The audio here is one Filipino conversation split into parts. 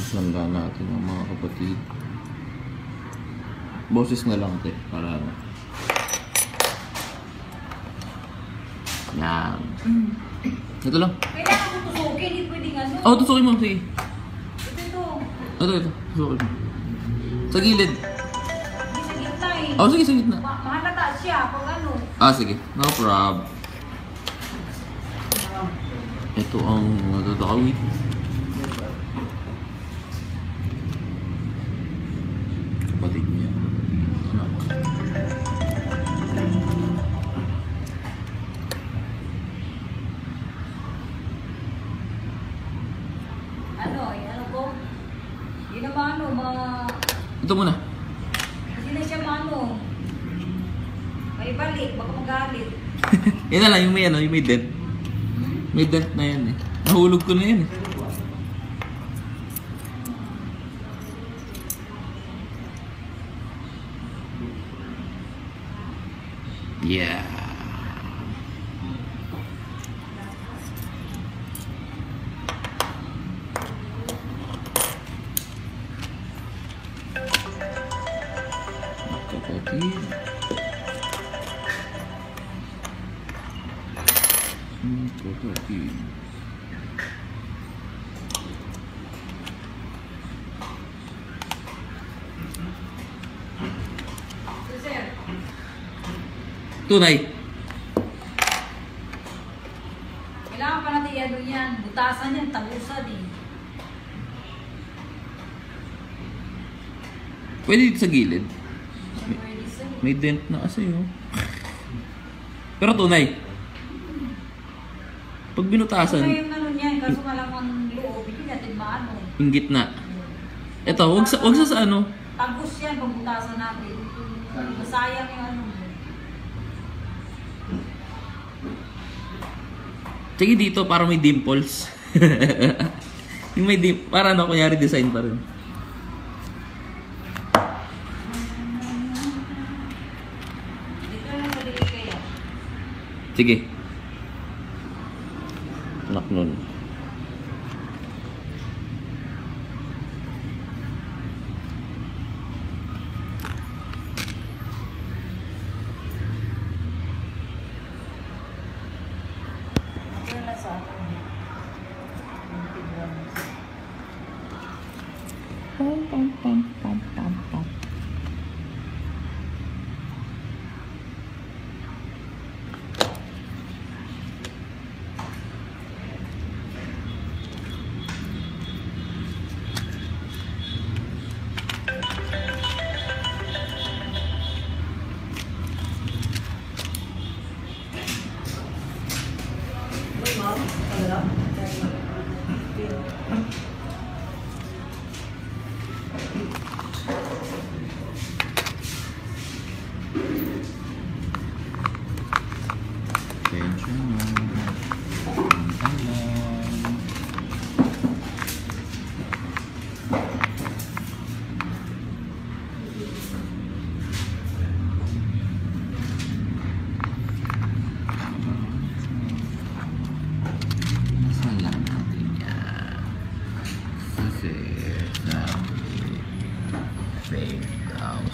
Sanda natin ang mga kapatid. Boses na lang te, para ano. Yan. Ito lang. Kailangan mo tusukin, hindi pwedeng ano. Oh, tusukin mo, sige. Ito. Ito. Tusukin mo. Sa gilid. Hindi sa gitna eh. Oh, sige, sa gitna. Mahalata siya pag ano. Ah, sige. No problem. Ito ang nadadawit. Kapatid niya. Anak. Ano ko? Yun naman Ito muna. hindi na siya may balik, baka magalit. Yan na lang, yung may dent. May dent na yan eh. Nahulog ko na yan eh. Yeah. Kapatid. Kapatid. Sir, Tunay. kailangan pa natin ano yan. Butasan yan, tabusan eh. Pwede dito sa gilid. Pwede sir. May dent na kasi oh. Pero tunay. Pag binutasan, Ano yung ano niyan, kaso ka lang ang loob, hindi natin maano. yung gitna. Ito, wag sa ano. Tagus yan pag butasan natin. Masayang yung ano. Sige dito para may dimples. Yung may para ano, kunyari design pa rin. Dito lang sa liit kayo. Sige. Anak nun. Dito lang sa akin.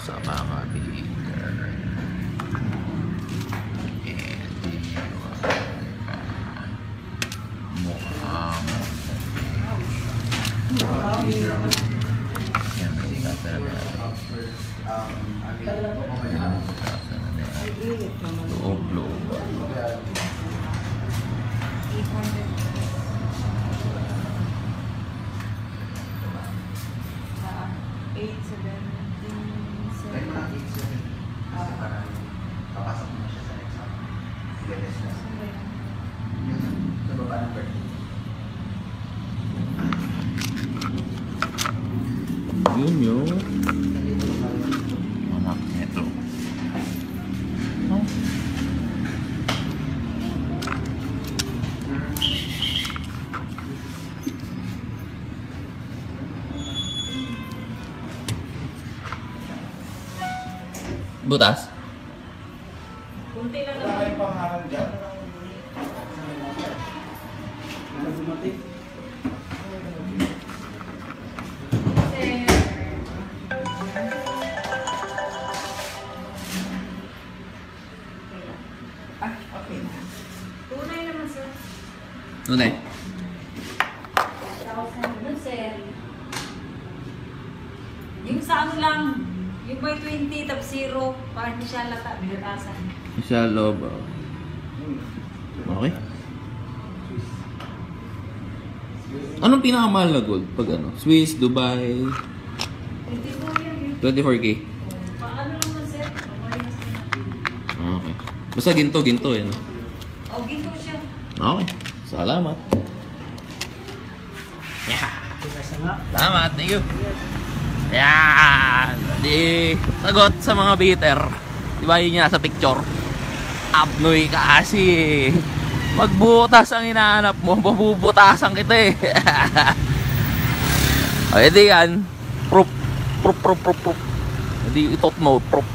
Sa mga leader mukhang yan may loob papasok mo siya sa exam. Ilaless na. Sa baba ng birthday. yun yung anak nito. Butas? Kunti lang Wala naman. kayong pangalan dyan? Ano na eh? 1,000 dun, sir. Yung sa ano lang, yung may 20 tapos 0, para hindi siya lata, binatasan. Sa loob. Okay. Anong pinakamahal na gold? Pag ano? Swiss, Dubai, 24 yun. 24K. Paano naman, sir? Okay. Basta ginto yan. O, ginto siya. Okay. Salamat. Yeah. Salamat. Thank you. Yan. Di sagot sa mga bitter. Diba yun nga sa picture? Abnoy ka kasi. Magbutas ang hinahanap mo. Mabubutasan kita eh. O, edi yan. Proof. Hindi itot mo. Proof.